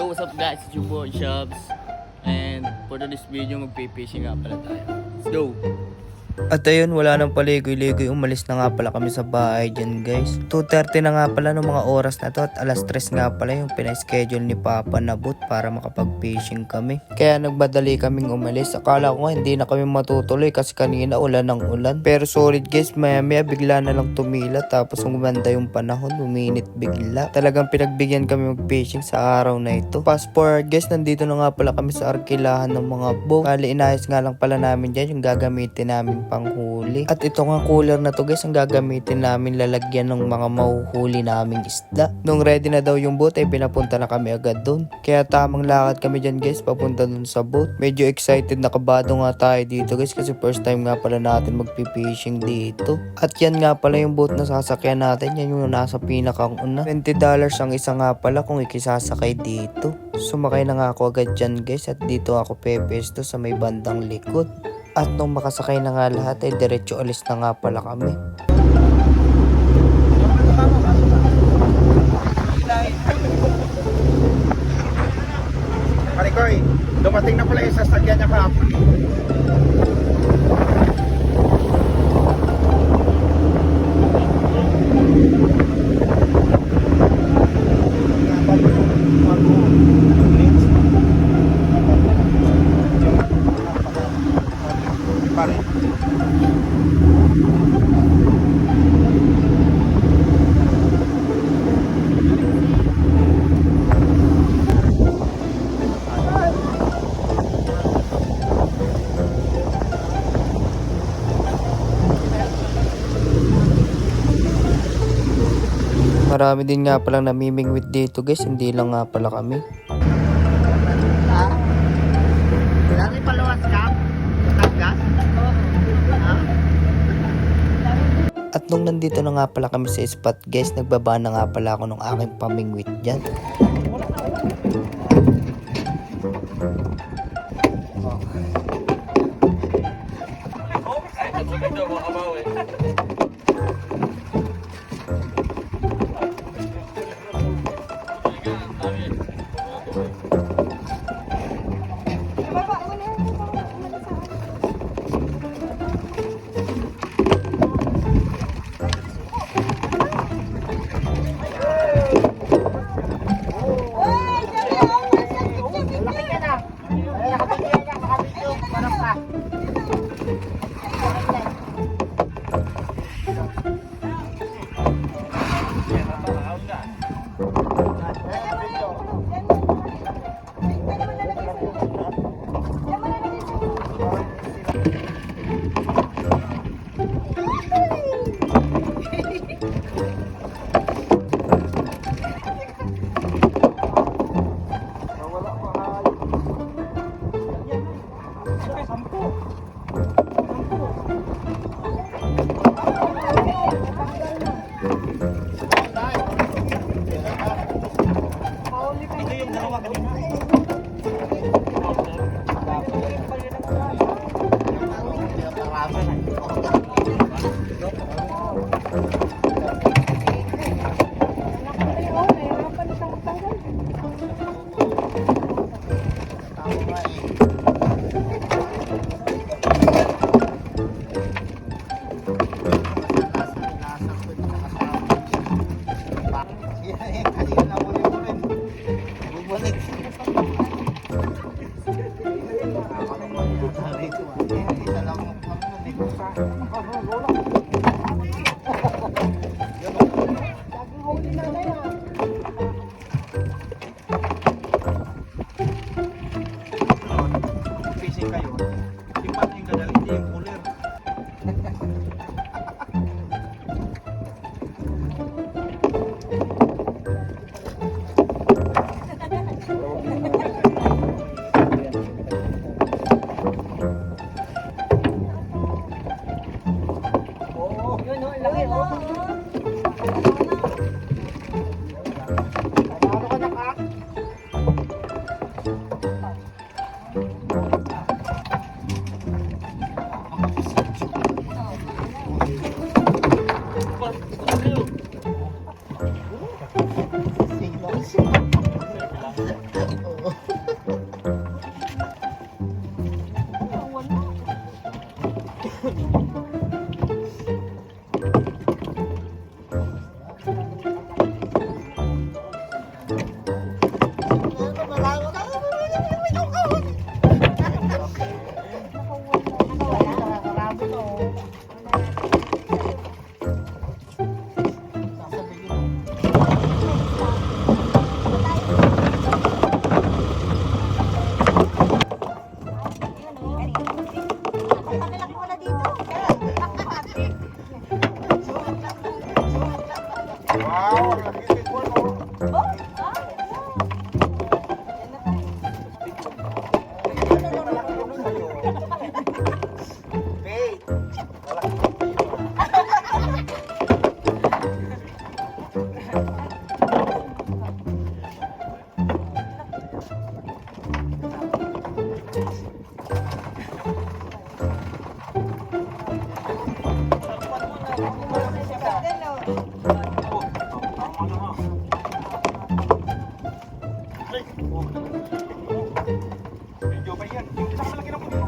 what's up guys? It's your boy Shabs. And for this video, magpipishing nga pala tayo. Let's go! At ayun, wala nang paligoy-ligoy, umalis na nga pala kami sa bahay dyan guys. 2:30 na nga pala ng mga oras na to at alas 3 nga pala yung pina-schedule ni Papa na boot para makapag-fishing kami. Kaya nagmadali kaming umalis. Akala ko nga hindi na kami matutuloy kasi kanina ulan ng ulan. Pero solid guys, maya bigla na lang tumila tapos umanda yung panahon, uminit bigla. Talagang pinagbigyan kami mag-fishing sa araw na ito. Fast forward guys, nandito na nga pala kami sa arkilahan ng mga boat. Kali inayos nga lang pala namin dyan yung gagamitin namin panghuli. At ito nga cooler na to guys ang gagamitin namin lalagyan ng mga mahuhuli naming isda. Nung ready na daw yung boat ay pinapunta na kami agad dun. Kaya tamang lakad kami dyan guys papunta dun sa boat. Medyo excited na kabado nga tayo dito guys kasi first time nga pala natin magpipishing dito. At yan nga pala yung boat na sasakyan natin. Yan yung nasa pinakang una. $20 ang isa nga pala kung ikisasakay dito. Sumakay na nga ako agad dyan guys at dito ako pepesto sa may bandang likod. At nung makasakay na nga lahat ay diretso alis na nga pala kami. Marikoy, dumating na pala yung sasakyan niya kahapon. Marami din nga palang namimingwit dito guys, hindi lang nga pala kami. Dari paluwas ka? Taggas? At nung nandito na nga pala kami sa spot guys, nagbaba na nga pala ako ng aking pamingwit dyan. Medyo ba yan? Yung isang malaki ng puno.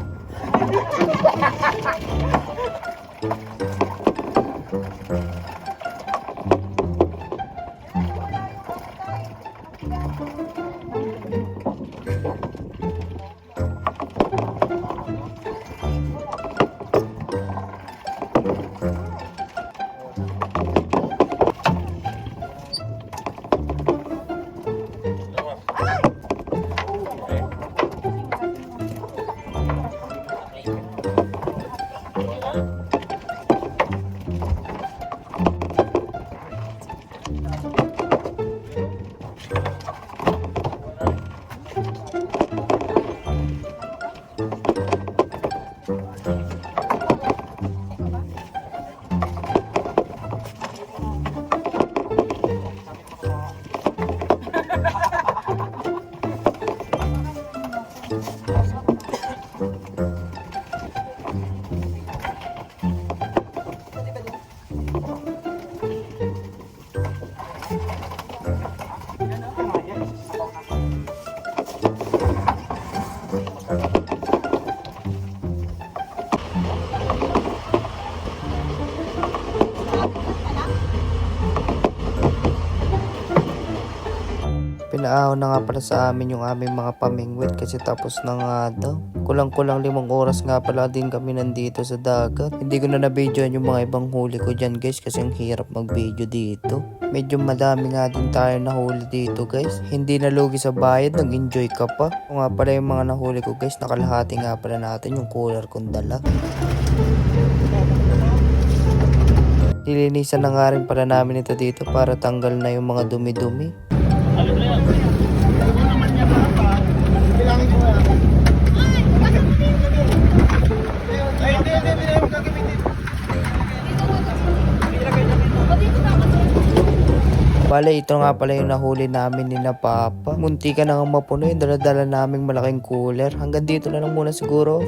Pinaahon na nga pala sa amin yung aming mga pamingwit kasi tapos na nga daw. Kulang-kulang 5 oras nga pala din kami nandito sa dagat. Hindi ko na na-videoan yung mga ibang huli ko dyan guys kasi ang hirap mag-video dito. Medyo madami nga din tayo nahuli dito guys. Hindi nalugi sa bayad, nag-enjoy ka pa. Kung nga pala yung mga nahuli ko guys, nakalahati nga pala natin yung cooler kong dala. Nilinisan na nga rin pala namin ito dito para tanggal na yung mga dumi-dumi. Bilangin ko na. Ay, hindi, magagamitin. Bale, ito nga pala yung nahuli namin ni na Papa. Munti ka na nga mapuno yung dala-dala naming malaking cooler. Hanggang dito na lang muna siguro.